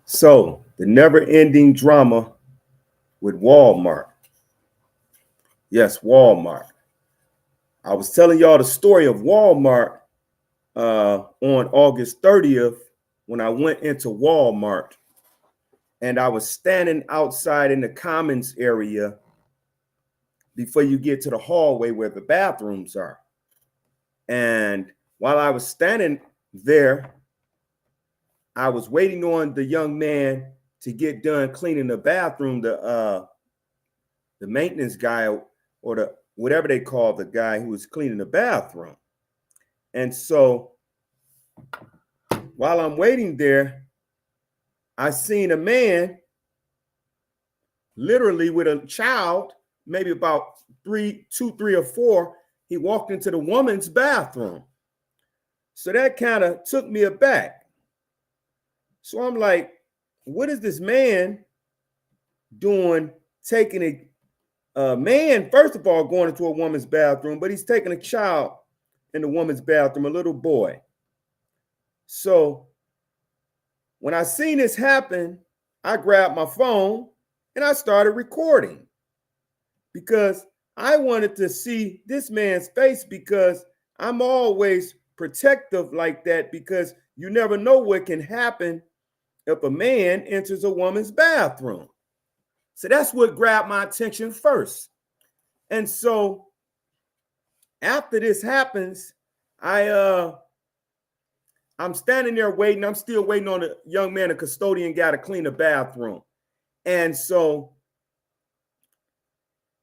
So, the never ending drama with Walmart. Yes, Walmart. I was telling y'all the story of Walmart on August 30th when I went into Walmart and I was standing outside in the commons area before you get to the hallway where the bathrooms are. And while I was standing there, I was waiting on the young man to get done cleaning the bathroom, the maintenance guy or the whatever they call the guy who was cleaning the bathroom. And so while I'm waiting there, I seen a man literally with a child, maybe about two, three or four. He walked into the woman's bathroom. So that kind of took me aback. So I'm like, what is this man doing taking a man, first of all, going into a woman's bathroom, but he's taking a child in the woman's bathroom, a little boy. So when I seen this happen, I grabbed my phone and I started recording because I wanted to see this man's face because I'm always protective like that because you never know what can happen if a man enters a woman's bathroom. So that's what grabbed my attention first. And so after this happens, I'm standing there waiting. I'm still waiting on the young man, a custodian guy, to clean the bathroom. And so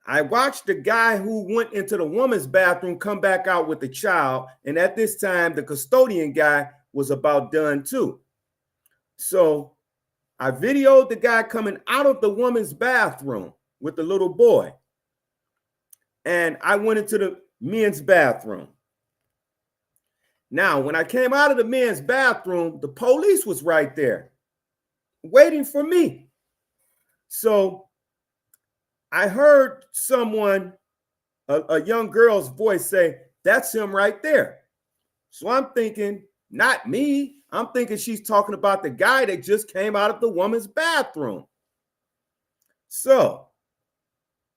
I watched the guy who went into the woman's bathroom come back out with the child. And at this time, the custodian guy was about done too. So I videoed the guy coming out of the woman's bathroom with the little boy. And I went into the men's bathroom. Now, when I came out of the men's bathroom, the police was right there waiting for me. So I heard someone, a young girl's voice say, "That's him right there." So I'm thinking, not me. I'm thinking she's talking about the guy that just came out of the woman's bathroom. So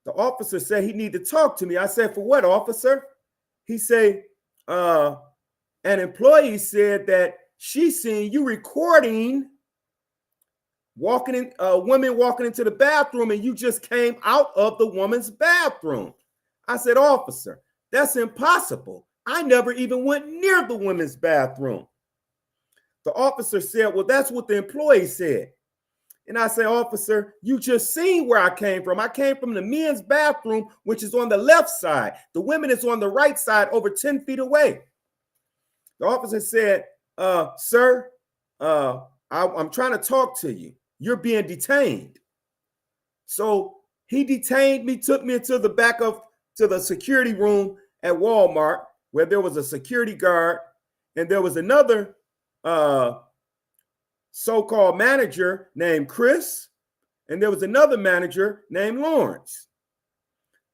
the officer said he needed to talk to me. I said, "For what, officer?" He said, an employee said that she seen you recording women walking into the bathroom and you just came out of the woman's bathroom. I said, "Officer, that's impossible. I never even went near the women's bathroom." The officer said, "Well, that's what the employee said." And I said, "Officer, you just seen where I came from. I came from the men's bathroom, which is on the left side. The women is on the right side, over 10 feet away." The officer said, "Sir, I'm trying to talk to you. You're being detained." So he detained me, took me into the to the security room at Walmart, where there was a security guard and there was another so-called manager named Chris, and there was another manager named Lawrence.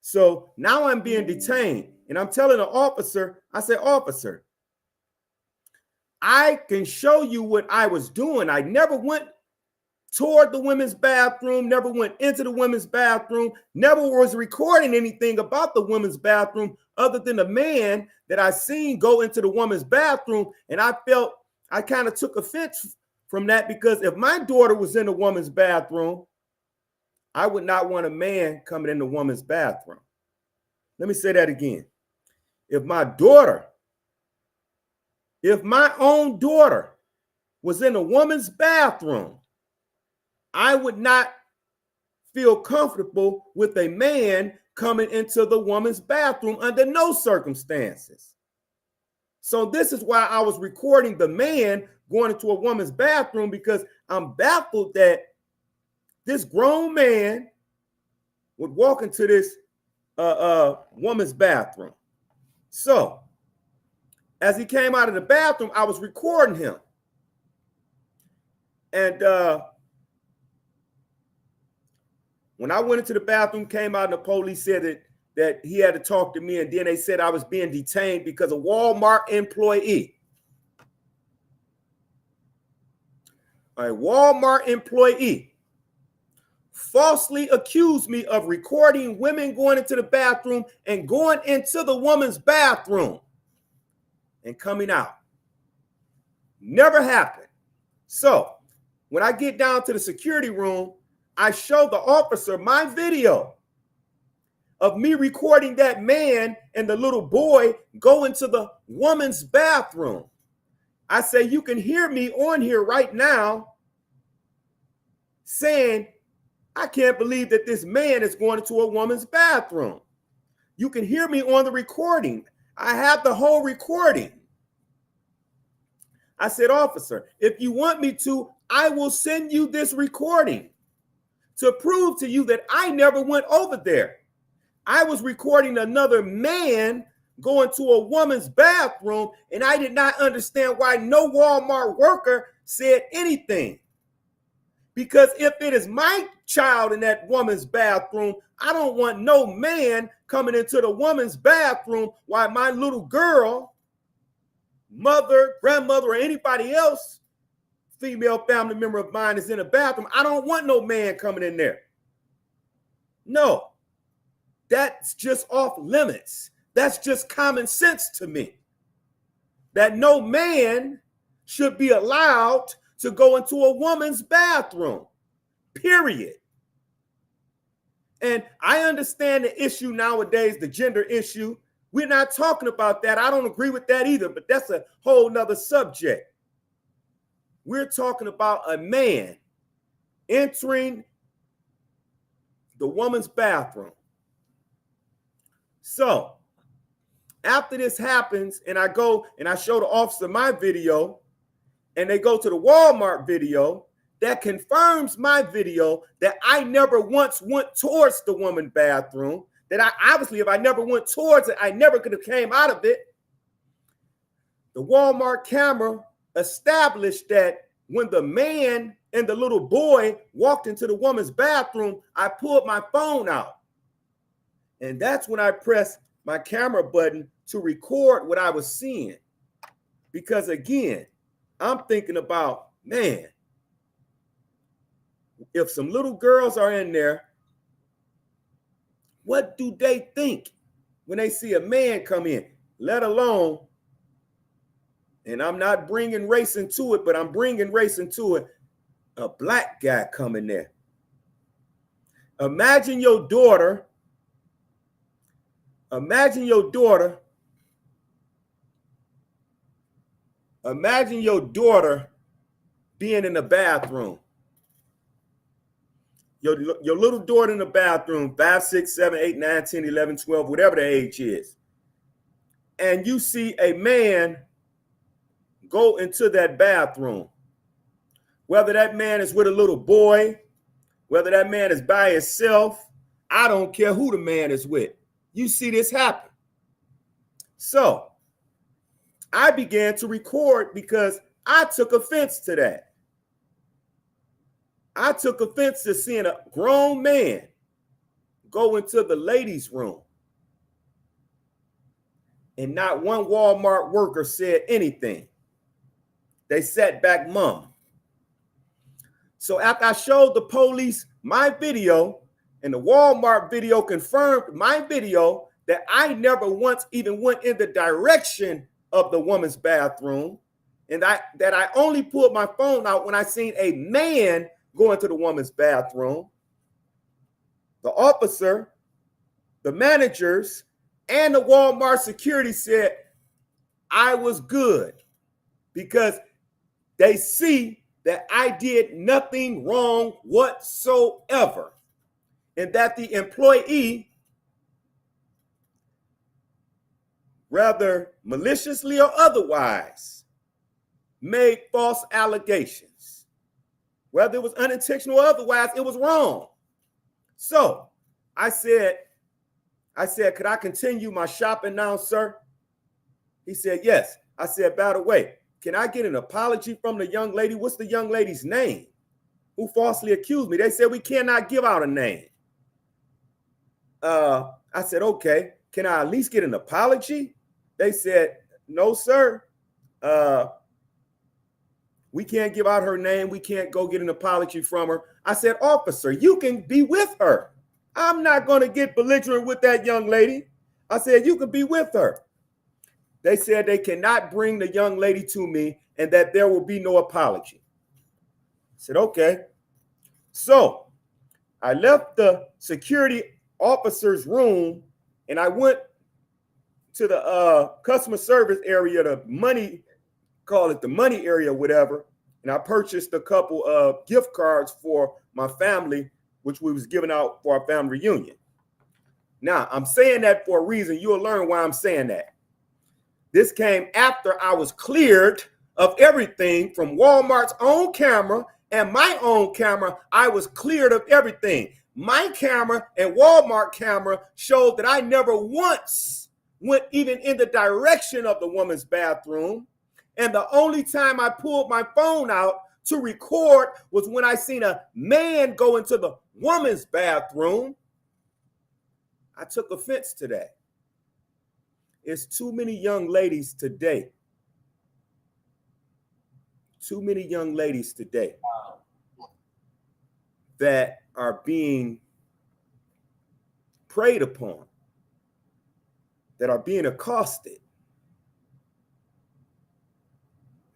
So now I'm being detained, and I'm telling the officer, I said, "Officer, I can show you what I was doing. I never went toward the women's bathroom, never went into the women's bathroom, never was recording anything about the women's bathroom other than a man that I seen go into the woman's bathroom." And I felt I kind of took offense from that because if my daughter was in the woman's bathroom, I would not want a man coming in the woman's bathroom. Let me say that again. If my own daughter was in a woman's bathroom, I would not feel comfortable with a man coming into the woman's bathroom under no circumstances. So this is why I was recording the man going into a woman's bathroom, because I'm baffled that this grown man would walk into this woman's bathroom. So as he came out of the bathroom, I was recording him. And when I went into the bathroom, came out, and the police said that he had to talk to me. And then they said I was being detained because a Walmart employee. a Walmart employee, falsely accused me of recording women going into the bathroom and going into the woman's bathroom and coming out. Never happened. So when I get down to the security room, I show the officer my video of me recording that man and the little boy go into the woman's bathroom. I say, you can hear me on here right now saying, I can't believe that this man is going into a woman's bathroom. You can hear me on the recording. I have the whole recording. I said, officer, if you want me to, I will send you this recording to prove to you that I never went over there. I was recording another man going to a woman's bathroom, and I did not understand why no Walmart worker said anything. Because if it is my child in that woman's bathroom, I don't want no man coming into the woman's bathroom while my little girl, mother, grandmother, or anybody else, female family member of mine is in the bathroom. I don't want no man coming in there. No, that's just off limits. That's just common sense to me. That no man should be allowed to go into a woman's bathroom, period. And I understand the issue nowadays, the gender issue. We're not talking about that. I don't agree with that either, but that's a whole nother subject. We're talking about a man entering the woman's bathroom. So after this happens, and I go and I show the officer my video, and they go to the Walmart video, that confirms my video that I never once went towards the woman's bathroom, that I obviously, if I never went towards it, I never could have came out of it. The Walmart camera established that when the man and the little boy walked into the woman's bathroom, I pulled my phone out. And that's when I pressed my camera button to record what I was seeing. Because again, I'm thinking about, man, if some little girls are in there, what do they think when they see a man come in? Let alone, and I'm not bringing race into it, but I'm bringing race into it, a black guy coming there. Imagine your daughter being in the bathroom. Your little daughter in the bathroom, 5, 6, 7, 8, 9, 10, 11, 12, whatever the age is. And you see a man go into that bathroom. Whether that man is with a little boy, whether that man is by himself, I don't care who the man is with. You see this happen. So I began to record because I took offense to that. I took offense to seeing a grown man go into the ladies' room. And not one Walmart worker said anything. They sat back mum. So after I showed the police my video, and the Walmart video confirmed my video, that I never once even went in the direction of the woman's bathroom, and that I only pulled my phone out when I seen a man go into the woman's bathroom. The officer, the managers, and the Walmart security said I was good because they see that I did nothing wrong whatsoever, and that the employee, whether maliciously or otherwise, made false allegations. Whether it was unintentional or otherwise, it was wrong. So I said, could I continue my shopping now, sir? He said, yes. I said, by the way, can I get an apology from the young lady? What's the young lady's name who falsely accused me? They said, we cannot give out a name. I said, okay, can I at least get an apology? They said, no, sir. We can't give out her name. We can't go get an apology from her. I said, officer, you can be with her. I'm not going to get belligerent with that young lady. I said, you can be with her. They said they cannot bring the young lady to me and that there will be no apology. I said, okay. So I left the security officer's room and I went to the customer service area, the money, call it the money area, whatever. And I purchased a couple of gift cards for my family, which we was giving out for our family reunion. Now, I'm saying that for a reason. You'll learn why I'm saying that. This came after I was cleared of everything from Walmart's own camera and my own camera. I was cleared of everything. My camera and Walmart camera showed that I never once went even in the direction of the woman's bathroom. And the only time I pulled my phone out to record was when I seen a man go into the woman's bathroom. I took offense to that. It's too many young ladies today. Too many young ladies today that are being preyed upon, that are being accosted,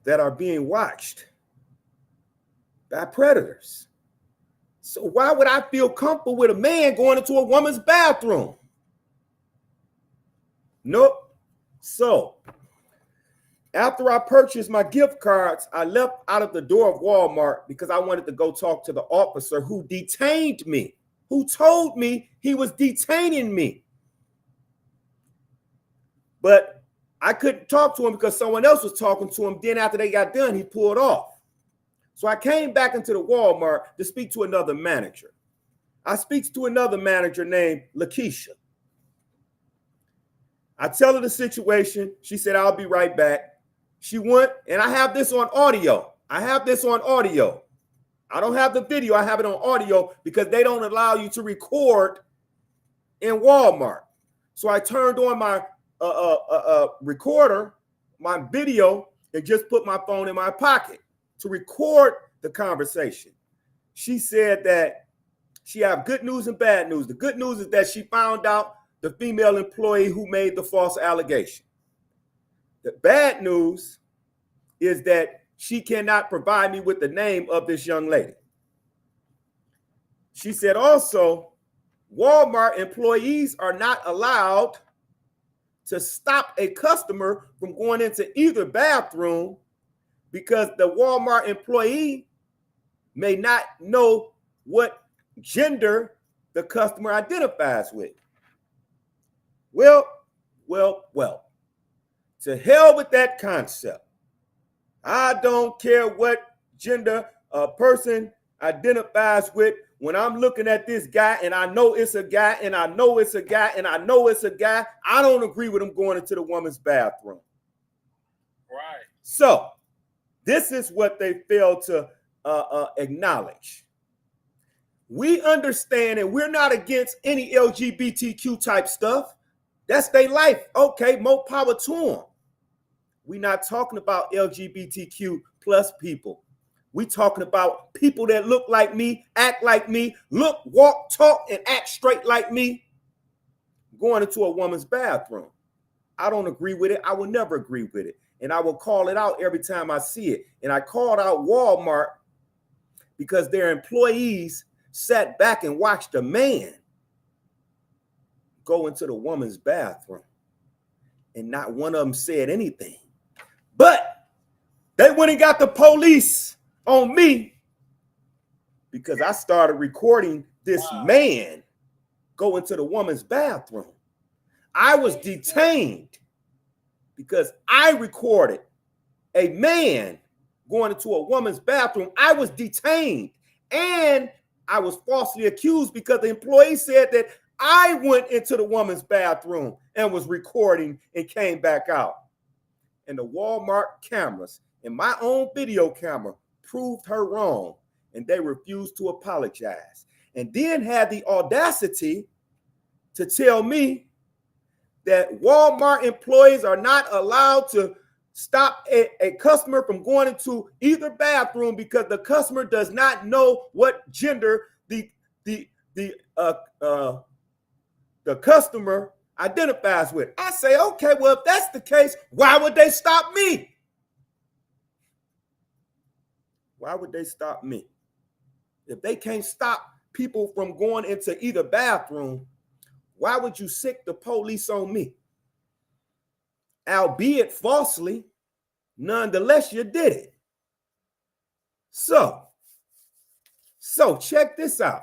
that are being watched by predators. So why would I feel comfortable with a man going into a woman's bathroom? Nope. So after I purchased my gift cards, I left out of the door of Walmart because I wanted to go talk to the officer who detained me, who told me he was detaining me. But I couldn't talk to him because someone else was talking to him. Then after they got done, he pulled off. So I came back into the Walmart to speak to another manager. I speak to another manager named Lakeisha. I tell her the situation. She said, I'll be right back. She went, and I have this on audio. I don't have the video. I have it on audio because they don't allow you to record in Walmart. So I turned on my recorder, my video, and just put my phone in my pocket to record the conversation. She said that she have good news and bad news. The good news is that she found out the female employee who made the false allegation. The bad news is that she cannot provide me with the name of this young lady. She said also, Walmart employees are not allowed to stop a customer from going into either bathroom because the Walmart employee may not know what gender the customer identifies with. Well, to hell with that concept. I don't care what gender a person identifies with. When I'm looking at this guy and I know it's a guy and I know it's a guy and I know it's a guy, I don't agree with him going into the woman's bathroom. Right. So this is what they fail to acknowledge. We understand and we're not against any LGBTQ type stuff. That's their life. Okay, more power to them. We're not talking about LGBTQ plus people. We're talking about people that look like me, act like me, look, walk, talk, and act straight like me, going into a woman's bathroom. I don't agree with it. I will never agree with it. And I will call it out every time I see it. And I called out Walmart because their employees sat back and watched a man go into the woman's bathroom. And not one of them said anything. But they went and got the police on me because I started recording this man go into the woman's bathroom. I was detained because I recorded a man going into a woman's bathroom. I was detained and I was falsely accused because the employee said that I went into the woman's bathroom and was recording and came back out. And the Walmart cameras and my own video camera proved her wrong, and they refused to apologize. And then had the audacity to tell me that Walmart employees are not allowed to stop a customer from going into either bathroom because the customer does not know what gender the customer identifies with. I say, okay, well, if that's the case, why would they stop me? Why would they stop me? If they can't stop people from going into either bathroom, why would you sick the police on me? Albeit falsely, nonetheless, you did it. So check this out.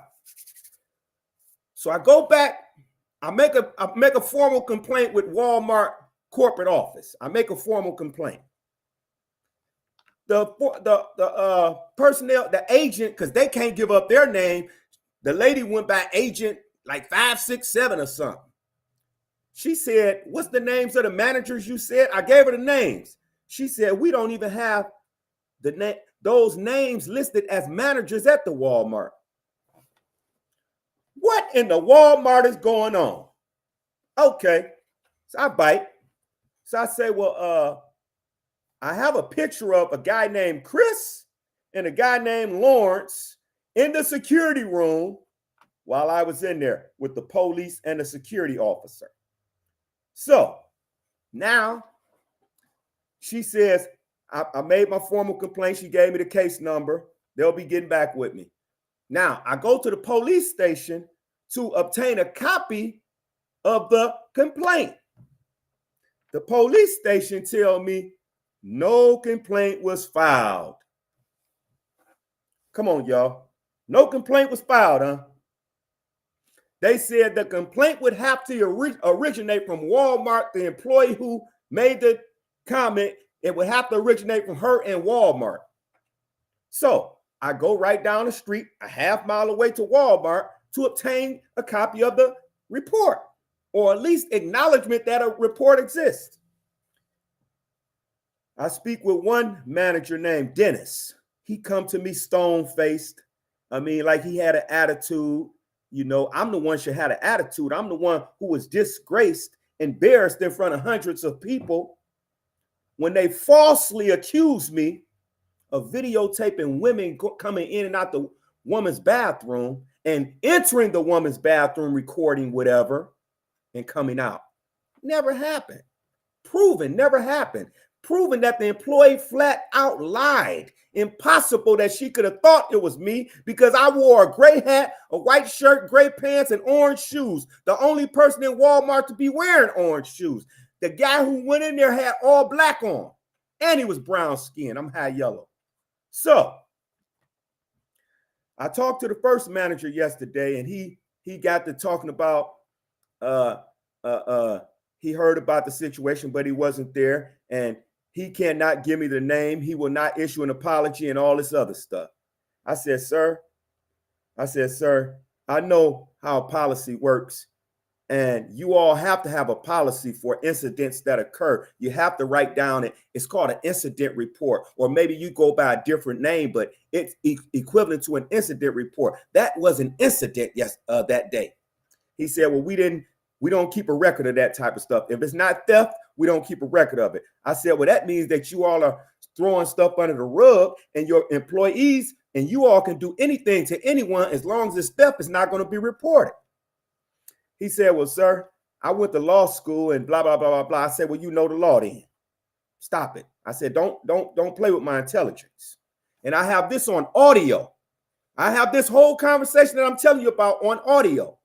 So I go back, I make a formal complaint with Walmart corporate office. I make a formal complaint. The personnel, the agent, because they can't give up their name. The lady went by agent like 567 or something. She said, "What's the names of the managers you said?" I gave her the names. She said, "We don't even have those names listed as managers at the Walmart." What in the Walmart is going on? Okay, so I bite. So I say, well, I have a picture of a guy named Chris and a guy named Lawrence in the security room while I was in there with the police and the security officer. So now she says, I made my formal complaint. She gave me the case number. They'll be getting back with me. Now I go to the police station to obtain a copy of the complaint. The police station tell me no complaint was filed. Come on, y'all. No complaint was filed, huh? They said the complaint would have to originate from Walmart, the employee who made the comment. It would have to originate from her and Walmart. So I go right down the street, a half mile away to Walmart to obtain a copy of the report, or at least acknowledgement that a report exists. I speak with one manager named Dennis. He come to me stone-faced. I mean, like he had an attitude. You know, I'm the one should have an attitude. I'm the one who was disgraced, embarrassed in front of hundreds of people when they falsely accused me of videotaping women coming in and out the woman's bathroom and entering the woman's bathroom, recording whatever, and coming out. Never happened. Proven, never happened. Proven that the employee flat out lied. Impossible that she could have thought it was me because I wore a gray hat, a white shirt, gray pants, and orange shoes. The only person in Walmart to be wearing orange shoes. The guy who went in there had all black on, and he was brown skinned. I'm high yellow. So I talked to the first manager yesterday, and he got to talking about he heard about the situation, but he wasn't there, and he cannot give me the name. He will not issue an apology and all this other stuff. I said, sir, I know how policy works, and you all have to have a policy for incidents that occur. You have to write down it's called an incident report, or maybe you go by a different name, but it's equivalent to an incident report. That was an incident that day. He said, well, we don't keep a record of that type of stuff. If it's not theft, we don't keep a record of it. I said, well, that means that you all are throwing stuff under the rug, and your employees and you all can do anything to anyone as long as this theft is not going to be reported. He said, well, sir, I went to law school and blah, blah, blah, blah, blah. I said, well, you know the law then. Stop it. I said, don't play with my intelligence. And I have this on audio. I have this whole conversation that I'm telling you about on audio.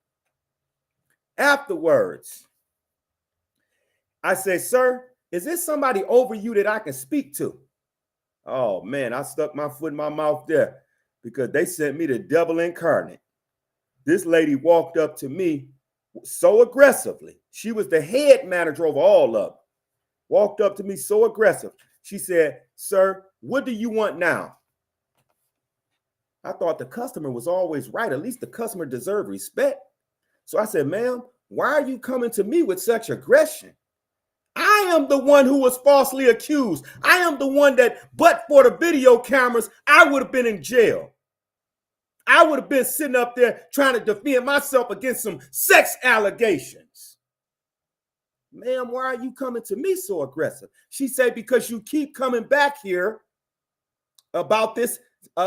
Afterwards, I say, sir, is there somebody over you that I can speak to? Oh, man, I stuck my foot in my mouth there because they sent me the devil incarnate. This lady walked up to me so aggressively. She was the head manager over all of them. Walked up to me so aggressive. She said, sir, what do you want now? I thought the customer was always right. At least the customer deserved respect. So I said, ma'am, why are you coming to me with such aggression? I am the one who was falsely accused. I am the one that, but for the video cameras, I would have been in jail. I would have been sitting up there trying to defend myself against some sex allegations. ma'am, why are you coming to me so aggressive? She said, because you keep coming back here about this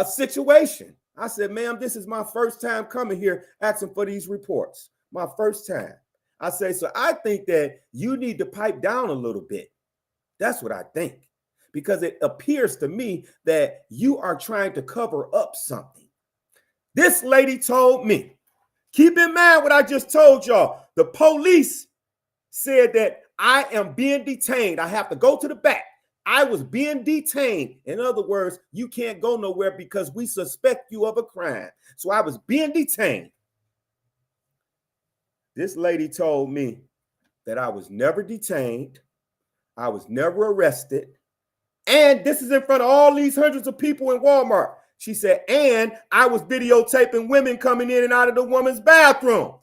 situation. I said, ma'am, this is my first time coming here asking for these reports. My first time. I say, so I think that you need to pipe down a little bit. That's what I think. Because it appears to me that you are trying to cover up something. This lady told me, keep in mind what I just told y'all. The police said that I am being detained. I have to go to the back. I was being detained. In other words, you can't go nowhere because we suspect you of a crime. So I was being detained. This lady told me that I was never detained. I was never arrested. And this is in front of all these hundreds of people in Walmart. She said, and I was videotaping women coming in and out of the woman's bathroom.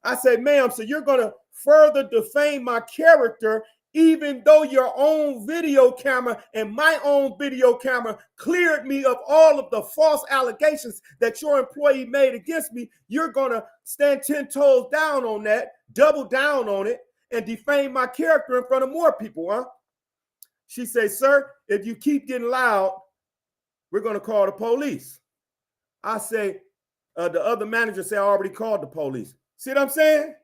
I said, ma'am, so you're going to further defame my character, even though your own video camera and my own video camera cleared me of all of the false allegations that your employee made against me. You're going to stand 10 toes down on that, double down on it, and defame my character in front of more people, huh? She said, sir, if you keep getting loud, we're going to call the police. I say, the other manager said, I already called the police. See what I'm saying?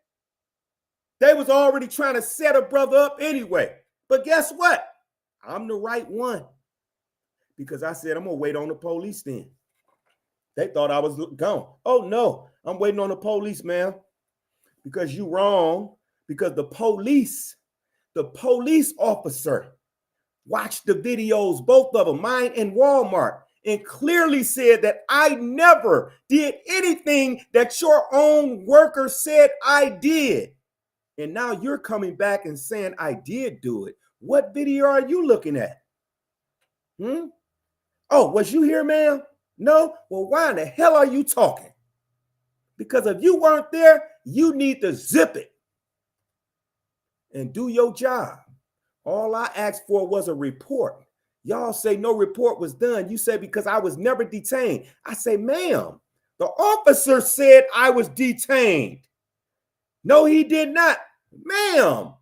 They was already trying to set a brother up anyway. But guess what? I'm the right one. Because I said, I'm going to wait on the police then. They thought I was gone. Oh, no. I'm waiting on the police, ma'am. Because you wrong. Because the police officer watched the videos, both of them, mine and Walmart, and clearly said that I never did anything that your own worker said I did. And now you're coming back and saying I did do it. What video are you looking at? Oh, was you here, ma'am? No? Well, why in the hell are you talking? Because if you weren't there, you need to zip it and do your job. All I asked for was a report. Y'all say no report was done. You say because I was never detained. I say, ma'am, the officer said I was detained. No, he did not. Ma'am,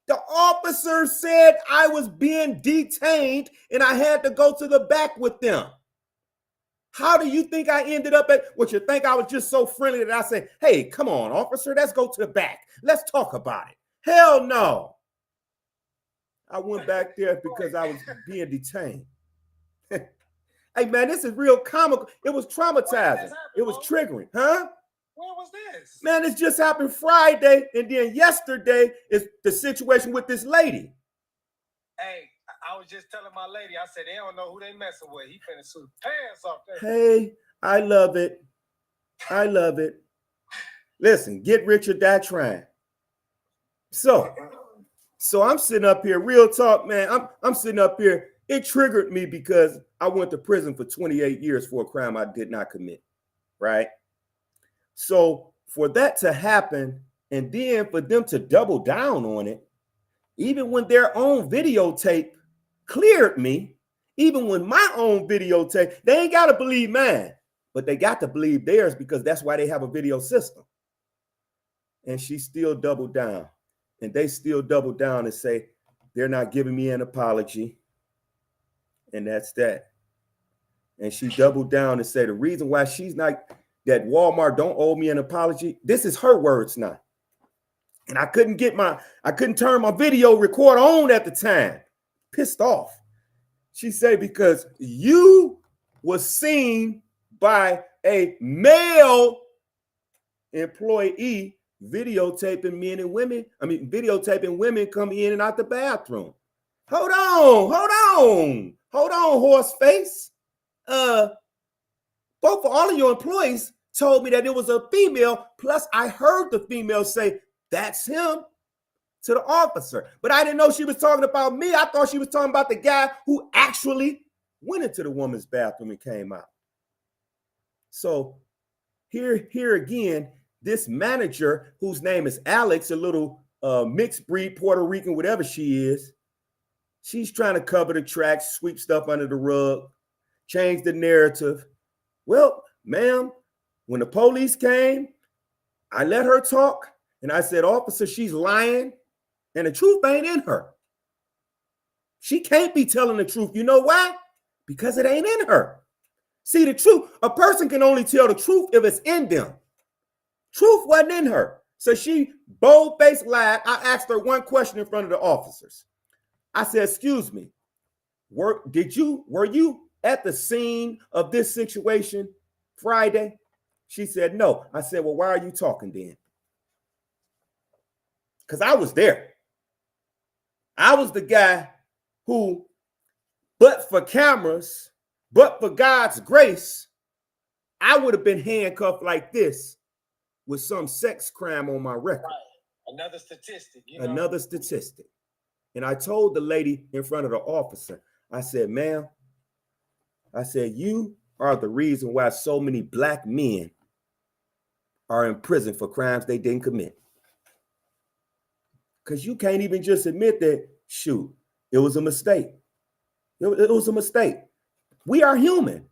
the officer said I was being detained and I had to go to the back with them. How do you think I ended up at what you think I was just so friendly that I said, hey, come on, officer, let's go to the back. Let's talk about it. Hell no. I went back there because I was being detained. Hey, man, this is real comical. It was traumatizing. It was triggering. Huh? When was this? Man, this just happened Friday. And then yesterday is the situation with this lady. Hey, I was just telling my lady, I said, they don't know who they messing with. He finna sue the pants off there. Hey, I love it. I love it. Listen, get rich or die trying. So I'm sitting up here, real talk, man. I'm sitting up here. It triggered me because I went to prison for 28 years for a crime I did not commit, right? So for that to happen and then for them to double down on it, even when their own videotape cleared me, even when my own videotape, they ain't got to believe mine, but they got to believe theirs because that's why they have a video system. And she still doubled down. And they still double down and say, they're not giving me an apology. And that's that. And she doubled down and said, the reason why she's not, that Walmart don't owe me an apology. This is her words now. And I couldn't turn my video recorder on at the time. Pissed off. She said, because you was seen by a male employee videotaping men and women. Videotaping women come in and out the bathroom. Hold on, horse face. Both of all of your employees told me that it was a female. Plus, I heard the female say, that's him to the officer. But I didn't know she was talking about me. I thought she was talking about the guy who actually went into the woman's bathroom and came out. So here again, this manager, whose name is Alex, a little mixed breed Puerto Rican, whatever she is, she's trying to cover the tracks, sweep stuff under the rug, change the narrative. Well, ma'am, when the police came, I let her talk, and I said, officer, she's lying. And the truth ain't in her. She can't be telling the truth. You know why? Because it ain't in her. See, the truth, a person can only tell the truth if it's in them. Truth wasn't in her. So she bold-faced lied. I asked her one question in front of the officers. I said, excuse me, were you at the scene of this situation Friday? She said, no. I said, well, why are you talking then? Because I was there. I was the guy who, but for cameras, but for God's grace, I would have been handcuffed like this with some sex crime on my record. Right. Another statistic. Another statistic. And I told the lady in front of the officer, I said, ma'am, I said, you are the reason why so many black men are in prison for crimes they didn't commit. Because you can't even just admit that, shoot, it was a mistake. It was a mistake. We are human.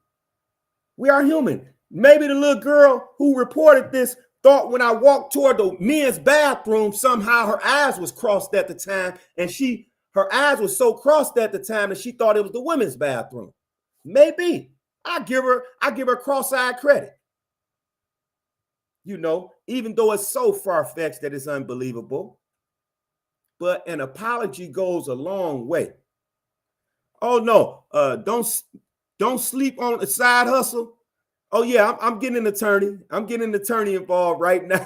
We are human. Maybe the little girl who reported this thought when I walked toward the men's bathroom, somehow her eyes was crossed at the time, and her eyes was so crossed at the time that she thought it was the women's bathroom. Maybe. I give her cross-eyed credit. You know, even though it's so far-fetched that it's unbelievable. But an apology goes a long way. Oh no, don't sleep on the side hustle. Oh yeah, I'm getting an attorney. I'm getting an attorney involved right now.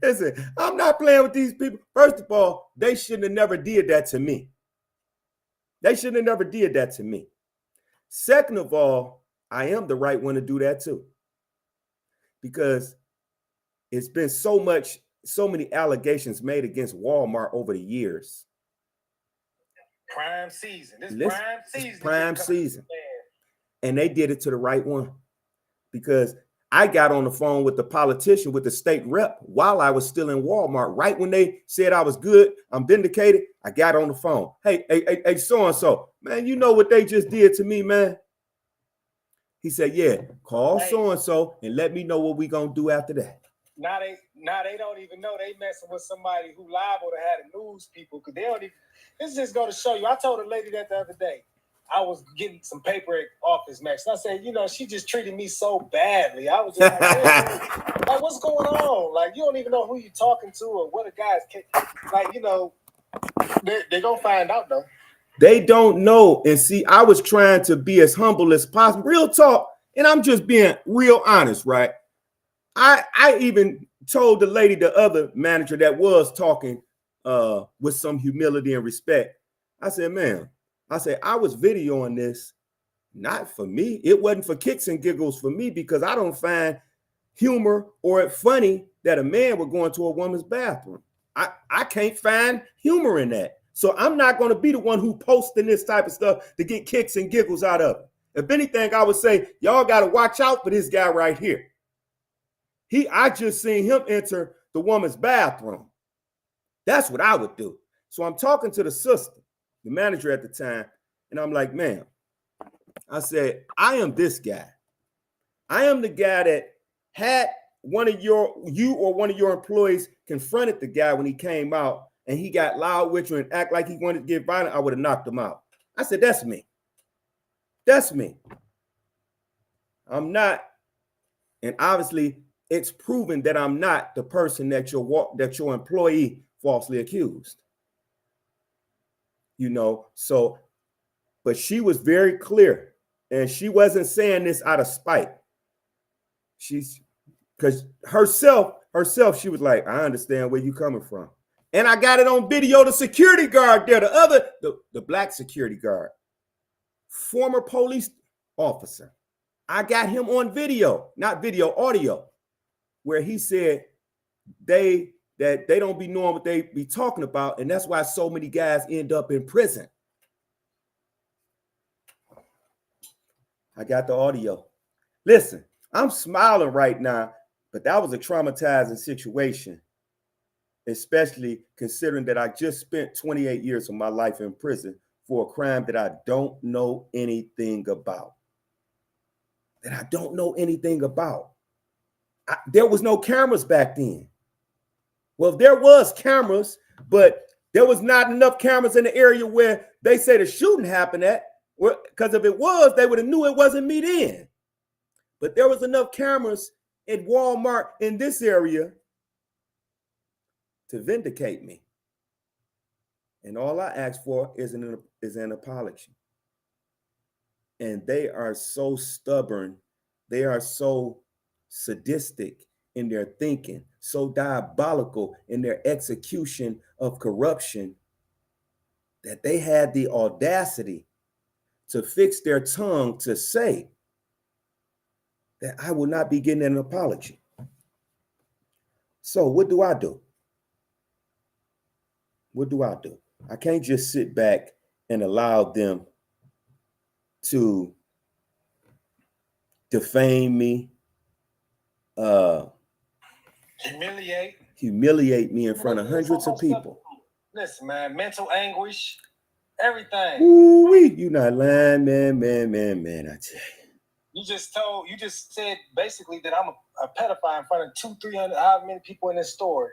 Listen, I'm not playing with these people. First of all, they shouldn't have never did that to me. They shouldn't have never did that to me. Second of all, I am the right one to do that too. Because it's been so many allegations made against Walmart over the years. Prime season. Prime season. And they did it to the right one. Because I got on the phone with the politician, with the state rep, while I was still in Walmart. Right when they said I was good, I'm vindicated, I got on the phone. Hey, so-and-so, man, you know what they just did to me, man? He said, yeah, call so-and-so and let me know what we gonna do after that. Now they don't even know they messing with somebody who liable to have the news people, because they don't even. This is just going to show you. I told a lady that the other day. I was getting some paper at office, Max. And I said, she just treated me so badly. I was just like, what's going on? Like, you don't even know who you're talking to or what a guy's like. They're gonna find out though. They don't know. And see, I was trying to be as humble as possible. Real talk, and I'm just being real honest, right? I even told the lady, the other manager that was talking with some humility and respect. I said, ma'am, I was videoing this not for me. It wasn't for kicks and giggles for me, because I don't find humor or it funny that a man would go into a woman's bathroom. I can't find humor in that. So I'm not going to be the one who posting this type of stuff to get kicks and giggles out of it. If anything, I would say, y'all got to watch out for this guy right here. I just seen him enter the woman's bathroom. That's what I would do. So I'm talking to the sister, the manager at the time, and I'm like, ma'am, I said, I am this guy. I am the guy that had you or one of your employees confronted the guy when he came out and he got loud with you and act like he wanted to get violent, I would have knocked him out. I said, that's me. That's me. I'm not, and obviously it's proven that I'm not the person that your employee falsely accused. So, but she was very clear, and she wasn't saying this out of spite. Because herself, she was like, I understand where you're coming from. And I got it on video, the security guard there, the black security guard, former police officer. I got him on video, not video, audio, where he said that they don't be knowing what they be talking about, and that's why so many guys end up in prison. I got the audio. Listen, I'm smiling right now, but that was a traumatizing situation, especially considering that I just spent 28 years of my life in prison for a crime that I don't know anything about. There was no cameras back then. Well, there was cameras, but There was not enough cameras in the area where they say the shooting happened at, because if it was, they would have knew it wasn't me then. But there was enough cameras at Walmart in this area to vindicate me. And all I ask for is an apology. And they are so stubborn. They are so sadistic in their thinking, so diabolical in their execution of corruption, that they had the audacity to fix their tongue to say that I will not be getting an apology. So what do I do? What do I do? I can't just sit back and allow them to defame me, humiliate me in front of hundreds of people. Listen, man, mental anguish, everything. Ooh-wee, you not lying, man. I tell you. You just said basically that I'm a pedophile in front of 200-300, however many people in this store,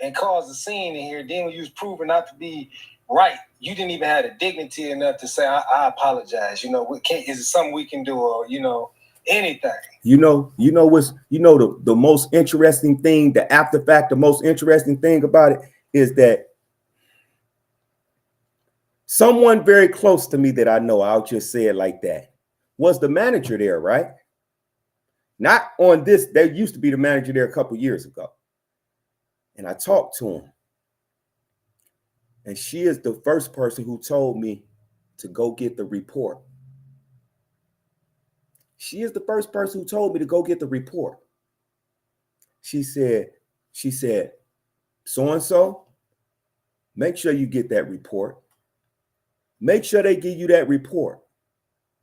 and caused a scene in here. Then when you was proven not to be right, you didn't even have the dignity enough to say, I apologize. You know, is it something we can do, or anything? The most interesting thing, the after fact, the most interesting thing about it is that someone very close to me that I know, I'll just say it like that, was the manager there, right? Not on this. There used to be the manager there a couple years ago. And I talked to him. And she is the first person who told me to go get the report. She is the first person who told me to go get the report. She said, so-and-so, make sure you get that report. Make sure they give you that report,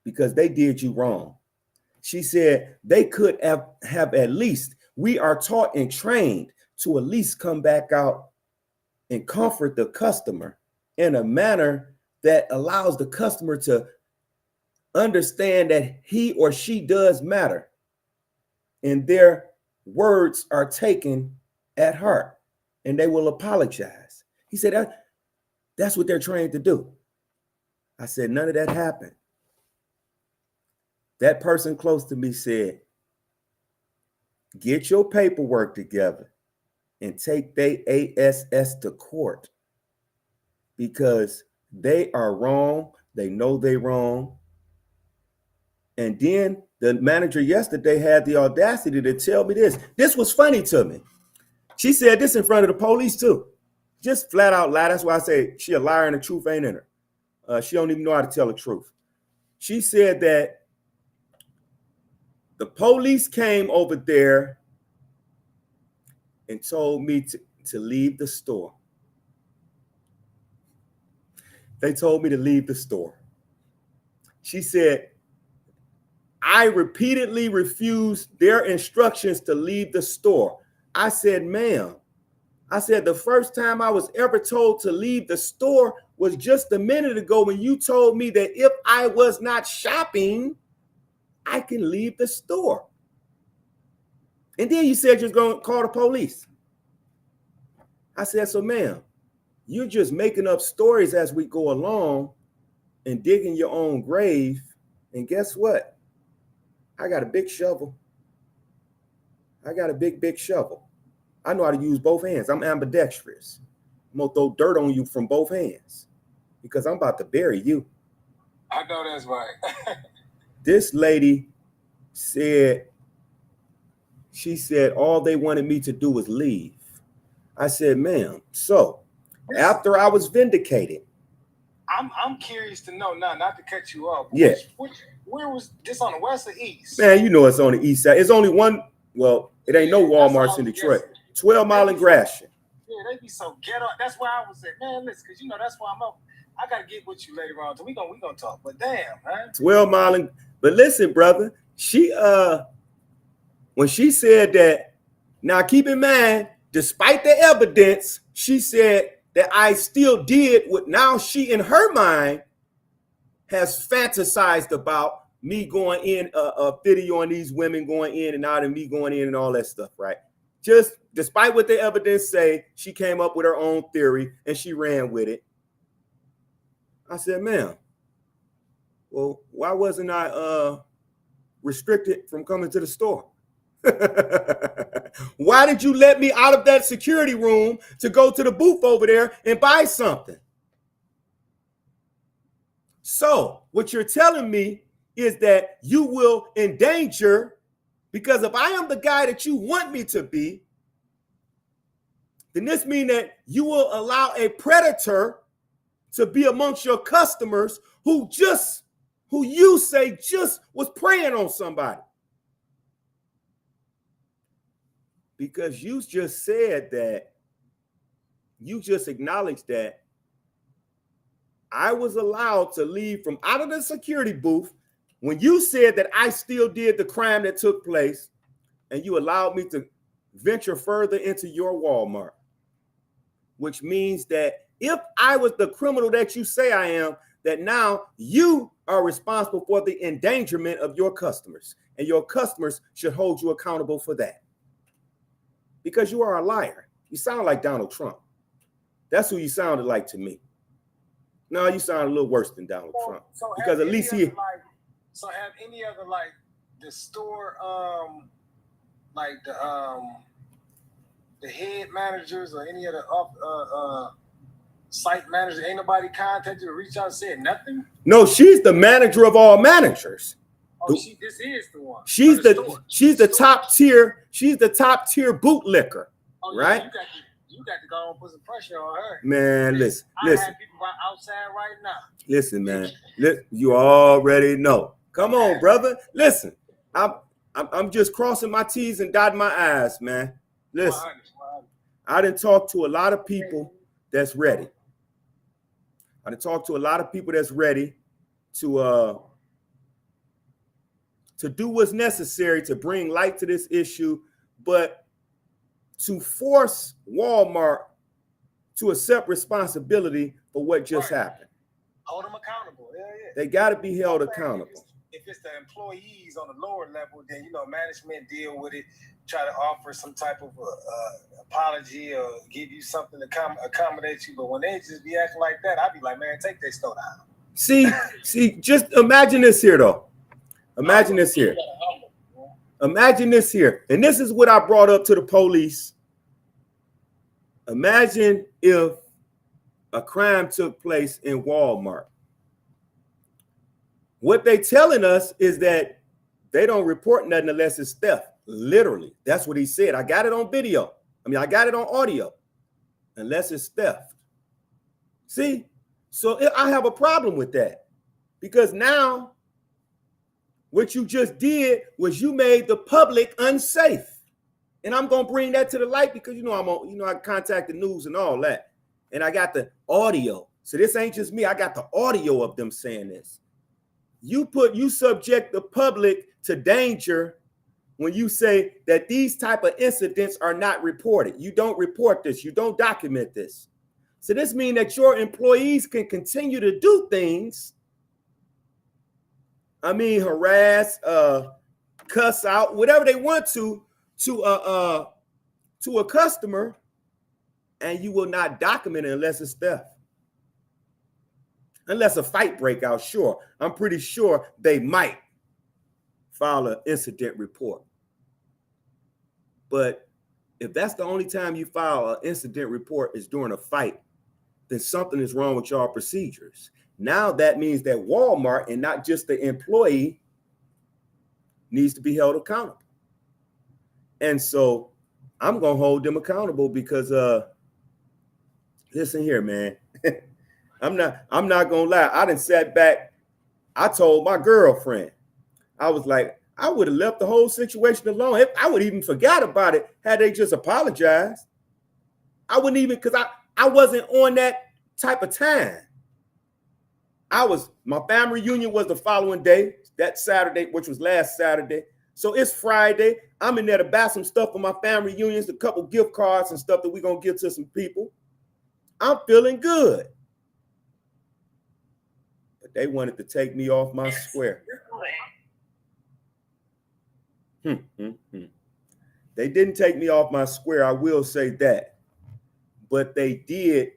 because they did you wrong. She said they could have at least, we are taught and trained to at least come back out and comfort the customer in a manner that allows the customer to understand that he or she does matter and their words are taken at heart and they will apologize. He said that's what they're trained to do. I said, none of that happened. That person close to me said, get your paperwork together and take they ASS to court, because they are wrong. They know they're wrong. And then the manager yesterday had the audacity to tell me this. This was funny to me. She said this in front of the police too. Just flat out lie. That's why I say she a liar and the truth ain't in her. She don't even know how to tell the truth. She said that the police came over there and told me to leave the store. They told me to leave the store. She said, I repeatedly refused their instructions to leave the store. I said, ma'am, I said, the first time I was ever told to leave the store was just a minute ago when you told me that if I was not shopping, I can leave the store. And then you said you're going to call the police. I said, so ma'am, you're just making up stories as we go along and digging your own grave. And guess what? I got a big shovel. I got a big shovel. I know how to use both hands. I'm ambidextrous. I'm going to throw dirt on you from both hands because I'm about to bury you. I know that's right. This lady said, she said all they wanted me to do was leave. I said, ma'am, so after I was vindicated. I'm curious to know now, not to cut you off. Yeah. Where was this, on the west or east? Man, you know it's on the east side. It's only one, well, it ain't no Walmarts in Detroit. 12 Mile and Gratiot. Yeah, they be so ghetto. That's why I was saying, man, listen, because that's why I'm up. I gotta get with you later on. So we gonna talk. But damn, man. 12 Mile and, but listen, brother, she when she said that, now keep in mind, despite the evidence, she said that I still did what now she in her mind has fantasized about me going in, a video on these women going in and out and me going in and all that stuff, right? just despite what the evidence say, she came up with her own theory and she ran with it. I said, ma'am, well, why wasn't I restricted from coming to the store? Why did you let me out of that security room to go to the booth over there and buy something? So what you're telling me is that you will endanger, because if I am the guy that you want me to be, then this means that you will allow a predator to be amongst your customers who you say just was preying on somebody. Because you just said that, you just acknowledged that I was allowed to leave from out of the security booth when you said that I still did the crime that took place, and you allowed me to venture further into your Walmart, which means that if I was the criminal that you say I am, that now you are responsible for the endangerment of your customers, and your customers should hold you accountable for that. Because you are a liar. You sound like Donald Trump. That's who you sounded like to me. No, you sound a little worse than Donald Trump. Because at least he... So have any other, like, the store, like the head managers or any of the site managers, ain't nobody contacted you to reach out and said nothing? No, she's the manager of all managers. Oh, this is the one. She's the top tier. She's the top tier bootlicker, right? Yeah, you got to go and put some pressure on her. Man, listen. I have people outside right now. Listen, man. You already know. Come on, brother. Listen, I'm just crossing my T's and dotting my I's, man. Listen, 100. I done talked to a lot of people that's ready. I done talked to a lot of people that's ready to do what's necessary to bring light to this issue, but to force Walmart to accept responsibility for what just happened. Hold them accountable. Yeah. They got to be held accountable. If it's the employees on the lower level, then, management deal with it, try to offer some type of apology or give you something to accommodate you. But when they just be acting like that, I'd be like, man, take their store down. See, just imagine this here, though. Imagine this here. Imagine this here. And this is what I brought up to the police. Imagine if a crime took place in Walmart. What they telling us is that they don't report nothing unless it's theft. Literally. That's what he said. I got it on video. I got it on audio. Unless it's theft. See? So I have a problem with that. Because now what you just did was you made the public unsafe. And I'm going to bring that to the light because, I contact the news and all that. And I got the audio. So this ain't just me. I got the audio of them saying this. You subject the public to danger when you say that these type of incidents are not reported. You don't report this. You don't document this. So this means that your employees can continue to do things. Harass, cuss out, whatever they want to a customer, and you will not document it unless it's theft. Unless a fight break out, sure. I'm pretty sure they might file an incident report. But if that's the only time you file an incident report is during a fight, then something is wrong with your procedures. Now that means that Walmart, and not just the employee, needs to be held accountable. And so I'm going to hold them accountable because, listen here, man. I'm not gonna lie. I done sat back. I told my girlfriend, I was like, I would have left the whole situation alone. I would even forgot about it had they just apologized. I wouldn't even, because I wasn't on that type of time. My family reunion was the following day, that Saturday, which was last Saturday. So it's Friday. I'm in there to buy some stuff for my family reunions, a couple gift cards and stuff that we're gonna give to some people. I'm feeling good. They wanted to take me off my square. They didn't take me off my square, I will say that. But they did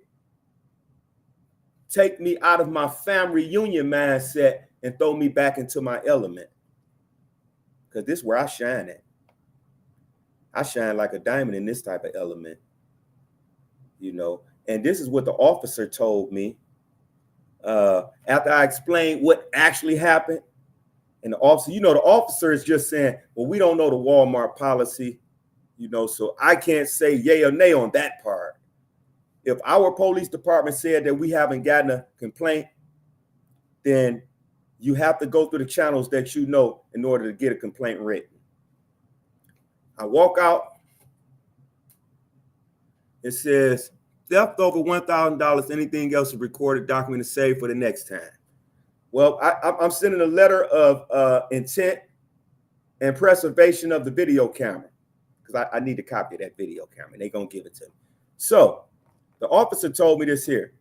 take me out of my family reunion mindset and throw me back into my element. Because this is where I shine at. I shine like a diamond in this type of element, you know. And this is what the officer told me after I explained what actually happened. And the officer, you know, the officer is just saying, well, we don't know the Walmart policy, you know, so I can't say yay or nay on that part. If our police department said that we haven't gotten a complaint, then you have to go through the channels that you know in order to get a complaint written. I walk out. It says, theft over $1,000. Anything else is recorded, documented, saved for the next time. Well, I'm sending a letter of intent and preservation of the video camera because I need to copy that video camera. And they're going to give it to me. So the officer told me this here.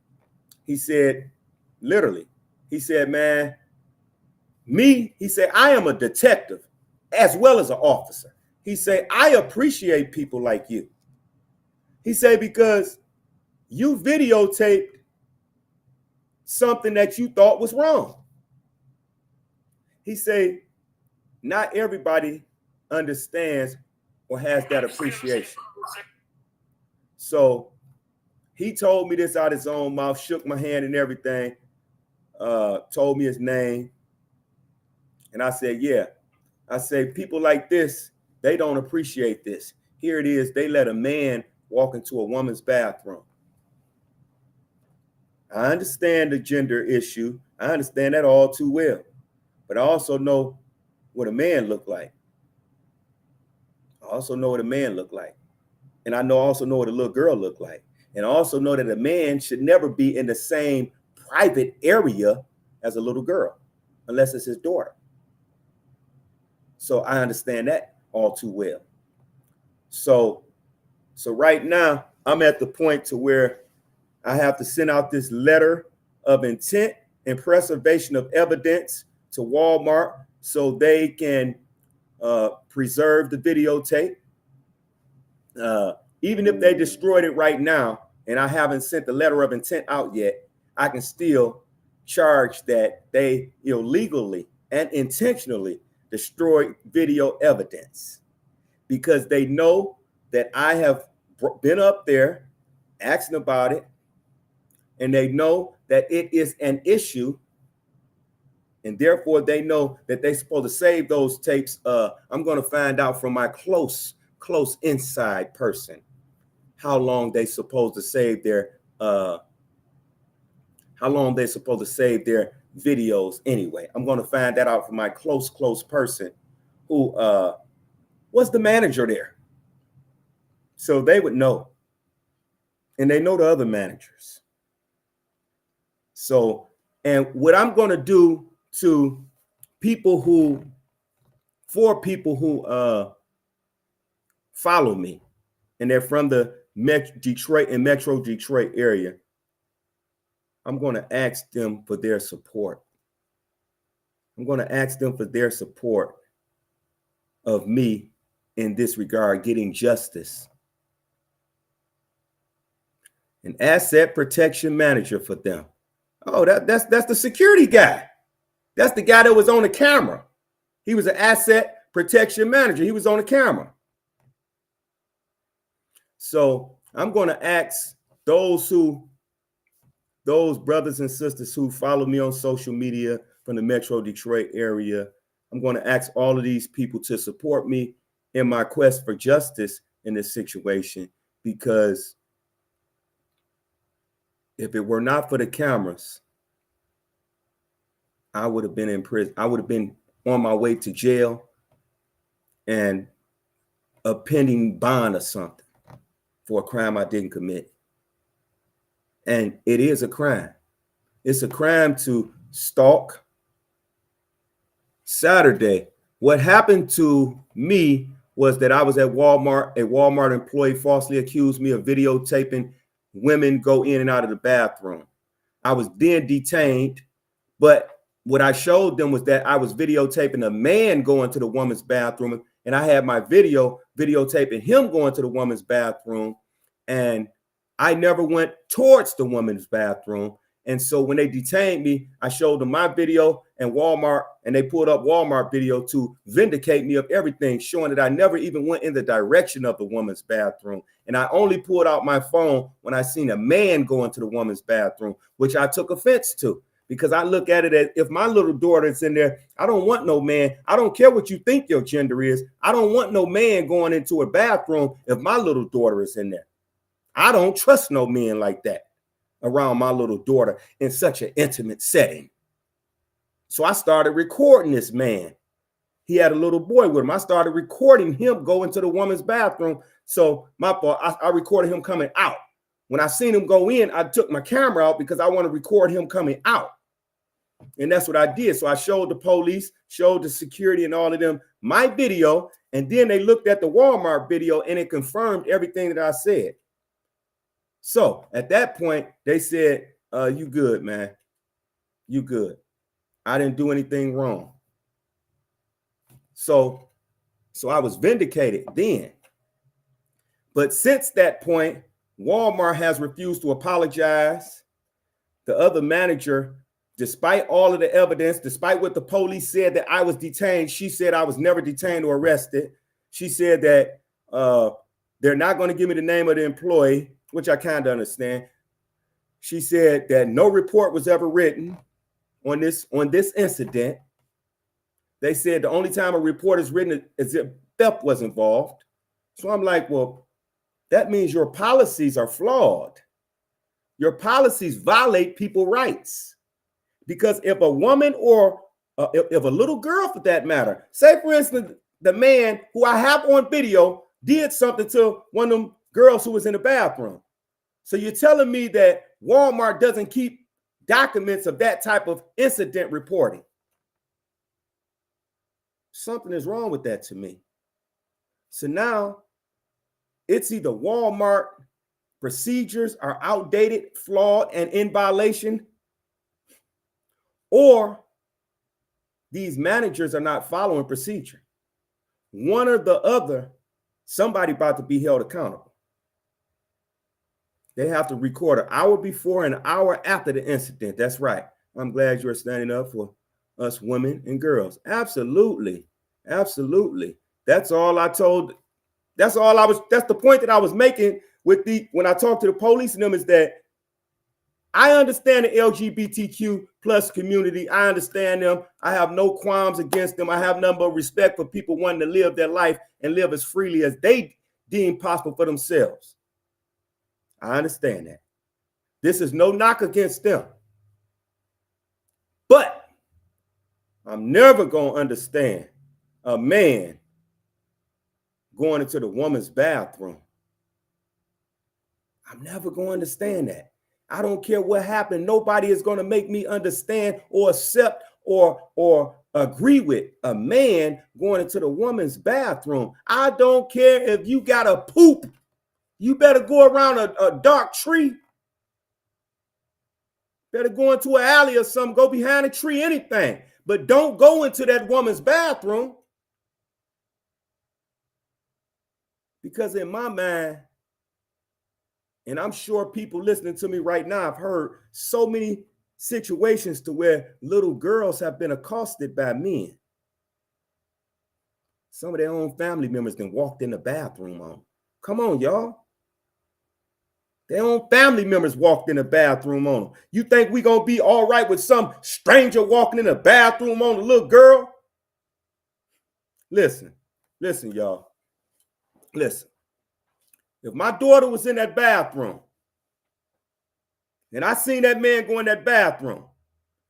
He said, literally, he said, man, he said, I am a detective as well as an officer. He said, I appreciate people like you. He said, because you videotaped something that you thought was wrong. He said, not everybody understands or has that appreciation. So he told me this out of his own mouth, shook my hand and everything, told me his name. And I said, yeah. I say, people like this, they don't appreciate this. Here it is. They let a man walk into a woman's bathroom. I understand the gender issue. I understand that all too well. But I also know what a man looked like. I also know what a man looked like. And I also know what a little girl looked like. And I also know that a man should never be in the same private area as a little girl, unless it's his daughter. So I understand that all too well. So right now, I'm at the point to where I have to send out this letter of intent and preservation of evidence to Walmart so they can preserve the videotape. Even if they destroyed it right now and I haven't sent the letter of intent out yet, I can still charge that they illegally and intentionally destroyed video evidence because they know that I have been up there asking about it, and they know that it is an issue, and therefore they know that they're supposed to save those tapes. I'm going to find out from my close inside person how long they supposed to save their videos anyway. I'm going to find that out from my close person who was the manager there. So they would know. And they know the other managers. So, and what I'm going to do to people who follow me, and they're from the Detroit and Metro Detroit area, I'm going to ask them for their support. I'm going to ask them for their support of me in this regard, getting justice. An asset protection manager for them. Oh, that's the security guy. That's the guy that was on the camera. He was an asset protection manager. He was on the camera. So I'm going to ask those brothers and sisters who follow me on social media from the Metro Detroit area, I'm going to ask all of these people to support me in my quest for justice in this situation, because if it were not for the cameras, I would have been in prison. I would have been on my way to jail and a pending bond or something for a crime I didn't commit. And it is a crime. It's a crime to stalk. Saturday, what happened to me was that I was at Walmart. A Walmart employee falsely accused me of videotaping women go in and out of the bathroom. I was then detained, but what I showed them was that I was videotaping a man going to the woman's bathroom and I had my videotaping him going to the woman's bathroom, and I never went towards the woman's bathroom. And so when they detained me, I showed them my video and Walmart, and they pulled up Walmart video to vindicate me of everything, showing that I never even went in the direction of the woman's bathroom. And I only pulled out my phone when I seen a man go into the woman's bathroom, which I took offense to, because I look at it as, if my little daughter is in there, I don't want no man. I don't care what you think your gender is. I don't want no man going into a bathroom if my little daughter is in there. I don't trust no men like that around my little daughter in such an intimate setting. So I started recording this man. He had a little boy with him. I started recording him go into the woman's bathroom. So my fault, I recorded him coming out. When I seen him go in, I took my camera out because I want to record him coming out. And that's what I did. So I showed the police, showed the security and all of them my video. And then they looked at the Walmart video and it confirmed everything that I said. So at that point, they said, you good, man. You good. I didn't do anything wrong. So I was vindicated then. But since that point, Walmart has refused to apologize. The other manager, despite all of the evidence, despite what the police said that I was detained, she said I was never detained or arrested. She said that they're not going to give me the name of the employee, which I kind of understand. She said that no report was ever written on this incident. They said the only time a report is written is if theft was involved. So I'm like, well, that means your policies are flawed. Your policies violate people's rights. Because if a woman or if a little girl, for that matter, say for instance, the man who I have on video did something to one of them girls who was in the bathroom. So you're telling me that Walmart doesn't keep documents of that type of incident reporting? Something is wrong with that to me. So now it's either Walmart procedures are outdated, flawed, and in violation, or these managers are not following procedure. One or the other, somebody about to be held accountable. They have to record an hour before and an hour after the incident. That's right. I'm glad you're standing up for us women and girls. Absolutely. Absolutely. That's all I told. That's the point that I was making when I talked to the police and them, is that I understand the LGBTQ plus community. I understand them. I have no qualms against them. I have none but respect for people wanting to live their life and live as freely as they deem possible for themselves. I understand that. This is no knock against them. But I'm never going to understand a man going into the woman's bathroom. I'm never going to understand that. I don't care what happened. Nobody is going to make me understand or accept or agree with a man going into the woman's bathroom. I don't care if you got a poop. You better go around a dark tree. Better go into an alley or something. Go behind a tree, anything. But don't go into that woman's bathroom. Because in my mind, and I'm sure people listening to me right now have heard so many situations to where little girls have been accosted by men. Some of their own family members then walked in the bathroom on them. Come on, y'all. Their own family members walked in the bathroom on them. You think we gonna be all right with some stranger walking in the bathroom on a little girl? Listen, y'all. Listen. If my daughter was in that bathroom and I seen that man go in that bathroom,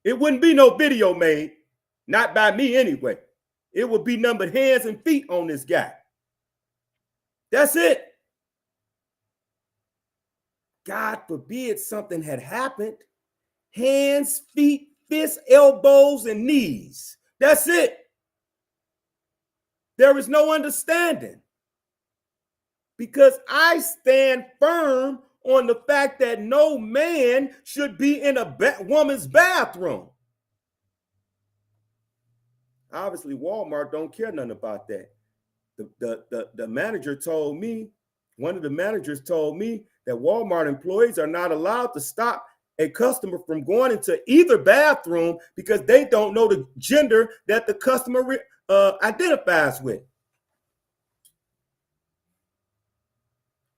it wouldn't be no video made, not by me anyway. It would be numbered hands and feet on this guy. That's it. God forbid something had happened. Hands, feet, fists, elbows, and knees. That's it. There is no understanding. Because I stand firm on the fact that no man should be in a woman's bathroom. Obviously, Walmart don't care nothing about that. The manager told me, one of the managers told me that Walmart employees are not allowed to stop a customer from going into either bathroom because they don't know the gender that the customer identifies with.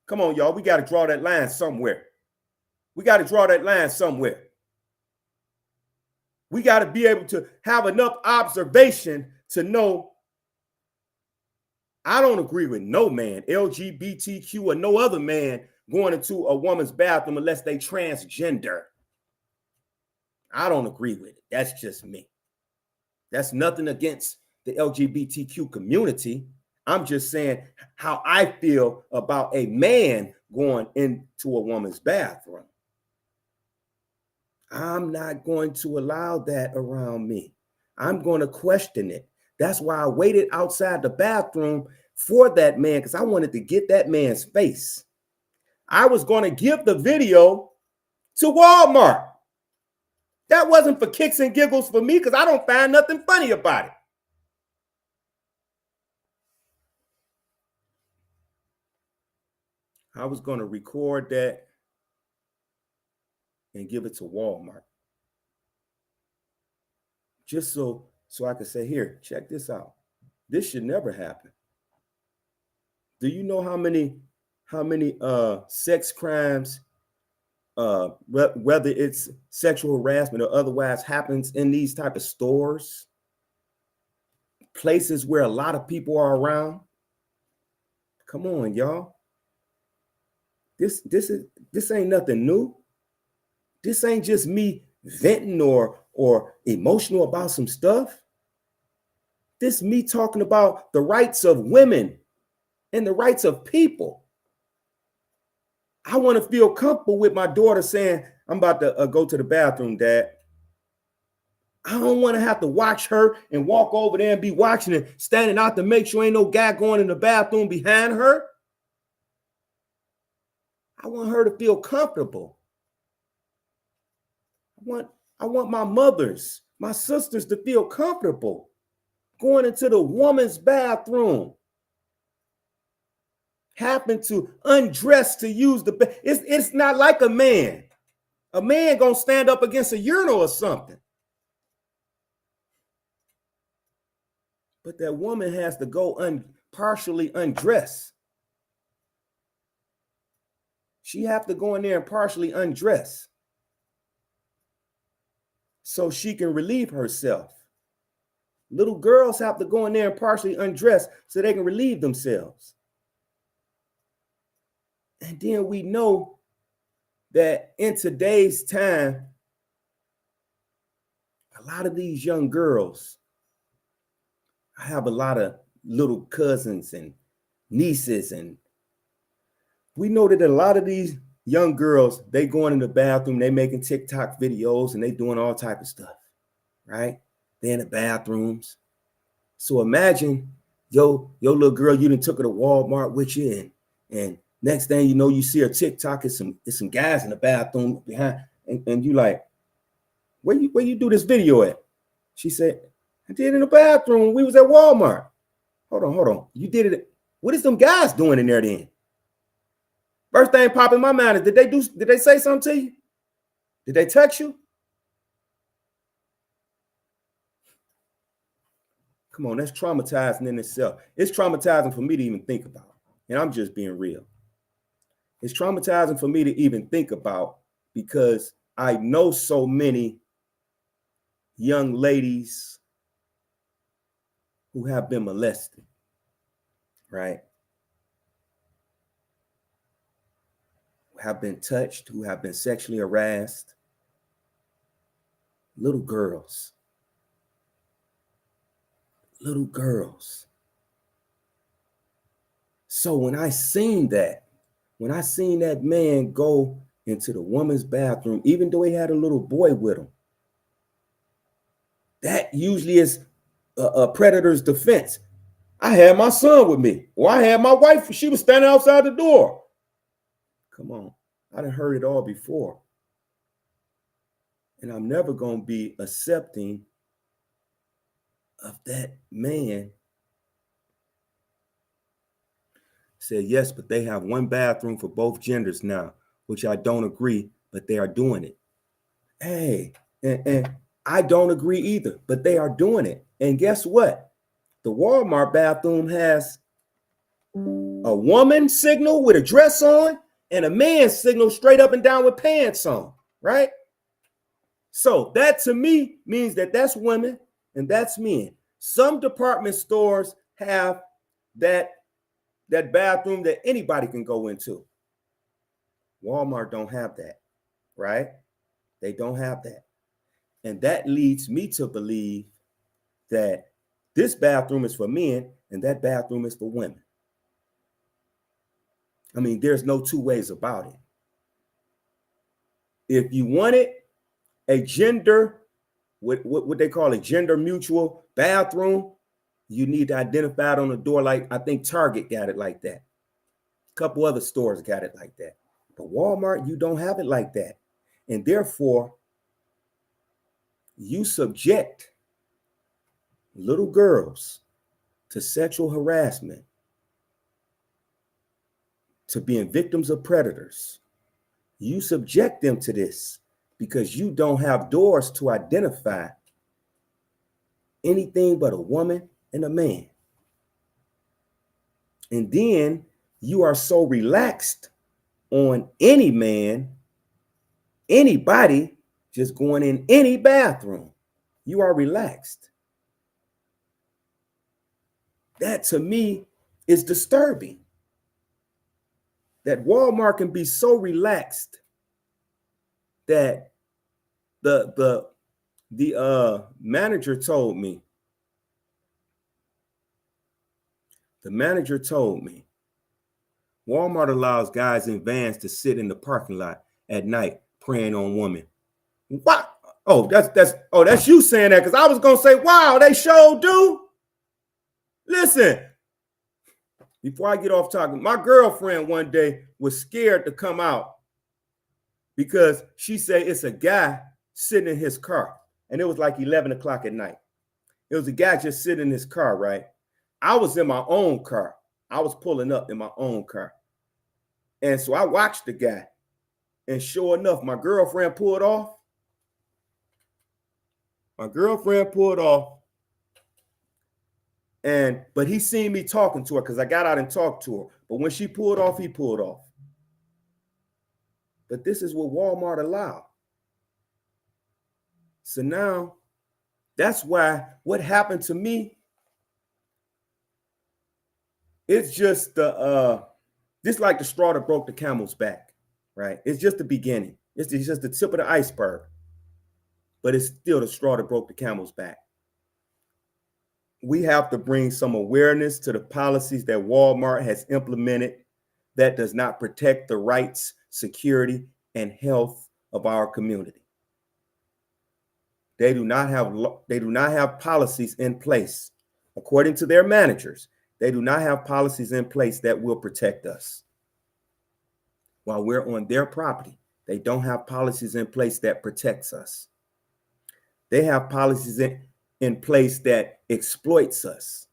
Come on, y'all. We got to draw that line somewhere. We got to draw that line somewhere. We got to be able to have enough observation to know I don't agree with no man, LGBTQ or no other man, going into a woman's bathroom unless they transgender. I don't agree with it. That's just me. That's nothing against the LGBTQ community. I'm just saying how I feel about a man going into a woman's bathroom. I'm not going to allow that around me. I'm going to question it. That's why I waited outside the bathroom for that man, because I wanted to get that man's face. I was going to give the video to Walmart. That wasn't for kicks and giggles for me, because I don't find nothing funny about it. I was going to record that and give it to Walmart. Just so I could say, here, check this out. This should never happen. Do you know how many sex crimes, whether it's sexual harassment or otherwise, happens in these type of stores, places where a lot of people are around? Come on, y'all. This ain't nothing new. This ain't just me venting or emotional about some stuff. This me talking about the rights of women and the rights of people. I want to feel comfortable with my daughter saying, I'm about to go to the bathroom, Dad. I don't want to have to watch her and walk over there and be watching it, standing out to make sure ain't no guy going in the bathroom behind her. I want her to feel comfortable. I want my mothers, my sisters to feel comfortable going into the woman's bathroom. Happen to undress to use the bathroom. It's not like a man. A man gonna stand up against a urinal or something. But that woman has to go partially undress. She have to go in there and partially undress so she can relieve herself. Little girls have to go in there and partially undress so they can relieve themselves. And then we know that in today's time, a lot of these young girls, I have a lot of little cousins and nieces, and we know that a lot of these young girls, they going in the bathroom, they making TikTok videos and they doing all type of stuff, right? They're in the bathrooms. So imagine your little girl, you done took her to Walmart with you, and next thing you know, you see her TikTok, it's some guys in the bathroom behind, and you like, where you do this video at? She said, I did it in the bathroom. We was at Walmart. Hold on. You did it. What is them guys doing in there then? First thing pop in my mind is, did they say something to you? Did they touch you? Come on, that's traumatizing in itself. It's traumatizing for me to even think about. And I'm just being real. It's traumatizing for me to even think about, because I know so many young ladies who have been molested, right? Who have been touched, who have been sexually harassed. Little girls. So when I seen that man go into the woman's bathroom, even though he had a little boy with him, that usually is a predator's defense. I had my son with me, or I had my wife, she was standing outside the door. Come on, I done heard it all before. And I'm never going to be accepting of that man said, yes, but they have one bathroom for both genders now, which I don't agree, but they are doing it. Hey, and I don't agree either, but they are doing it. And guess what? The Walmart bathroom has a woman signal with a dress on and a man signal straight up and down with pants on, right? So that to me means that that's women and that's men. Some department stores have that bathroom that anybody can go into. Walmart don't have that, right? They don't have that. And that leads me to believe that this bathroom is for men and that bathroom is for women. I mean, there's no two ways about it. If you wanted a gender, what they call a gender mutual bathroom, you need to identify it on the door. Like I think Target got it like that. A couple other stores got it like that. But Walmart, you don't have it like that. And therefore, you subject little girls to sexual harassment, to being victims of predators. You subject them to this because you don't have doors to identify anything but a woman and a man. And then you are so relaxed on any man, anybody just going in any bathroom. You are relaxed. That to me is disturbing. That Walmart can be so relaxed that the manager told me. The manager told me Walmart allows guys in vans to sit in the parking lot at night preying on women. What? Oh, that's you saying that, because I was gonna say, wow, they sure do. Listen, before I get off talking, my girlfriend one day was scared to come out because she said it's a guy sitting in his car. And it was like 11 o'clock at night. It was a guy just sitting in his car, right? I was in my own car. I was pulling up in my own car. And so I watched the guy. And sure enough, my girlfriend pulled off. But he seen me talking to her because I got out and talked to her. But when she pulled off, he pulled off. But this is what Walmart allowed. So now, that's why what happened to me, it's just this like the straw that broke the camel's back, right? It's just the beginning. It's just the tip of the iceberg. But it's still the straw that broke the camel's back. We have to bring some awareness to the policies that Walmart has implemented that does not protect the rights, security, and health of our community. They do not have policies in place. According to their managers, they do not have policies in place that will protect us. While we're on their property, they don't have policies in place that protects us. They have policies in place that exploits us,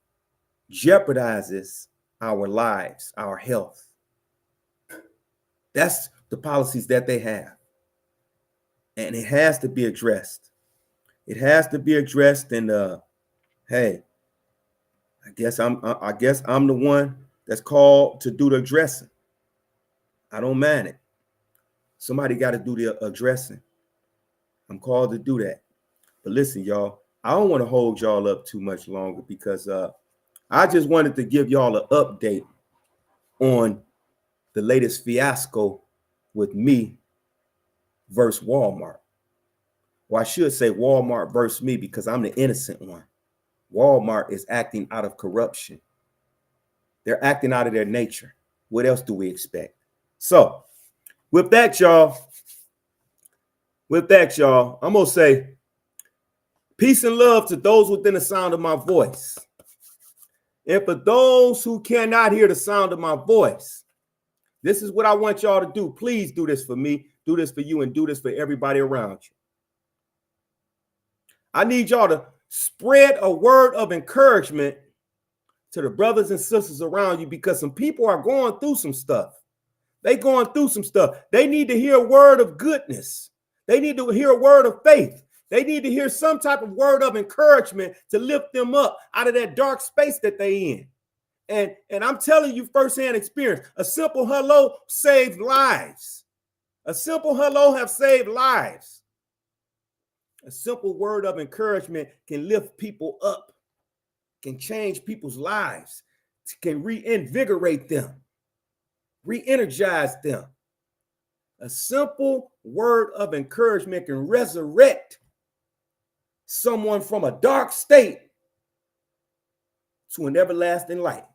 jeopardizes our lives, our health. That's the policies that they have. And it has to be addressed. It has to be addressed. And hey, I guess I'm the one that's called to do the addressing. I don't mind it. Somebody got to do the addressing. I'm called to do that. But listen, y'all, I don't want to hold y'all up too much longer because I just wanted to give y'all an update on the latest fiasco with me versus Walmart. Well, I should say Walmart versus me because I'm the innocent one. Walmart is acting out of corruption. They're acting out of their nature. What else do we expect? So with that, y'all, I'm going to say peace and love to those within the sound of my voice. And for those who cannot hear the sound of my voice, this is what I want y'all to do. Please do this for me, do this for you, and do this for everybody around you. I need y'all to spread a word of encouragement to the brothers and sisters around you, because some people are going through some stuff. They going through some stuff. They need to hear a word of goodness. They need to hear a word of faith. They need to hear some type of word of encouragement to lift them up out of that dark space that they in. And I'm telling you firsthand experience, a simple hello saved lives. A simple hello have saved lives. A simple word of encouragement can lift people up, can change people's lives, can reinvigorate them, re-energize them. A simple word of encouragement can resurrect someone from a dark state to an everlasting light.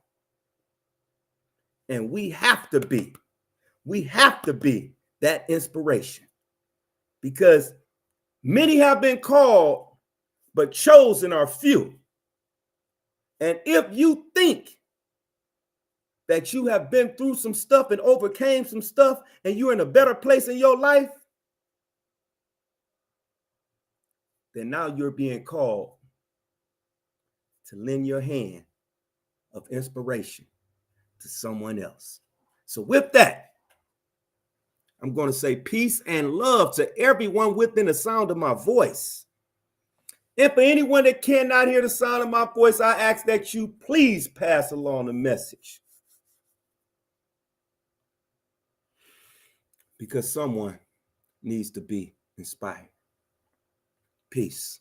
And we have to be that inspiration, because many have been called, but chosen are few. And if you think that you have been through some stuff and overcame some stuff and you're in a better place in your life, then now you're being called to lend your hand of inspiration to someone else. So with that, I'm going to say peace and love to everyone within the sound of my voice. And for anyone that cannot hear the sound of my voice, I ask that you please pass along the message, because someone needs to be inspired. Peace.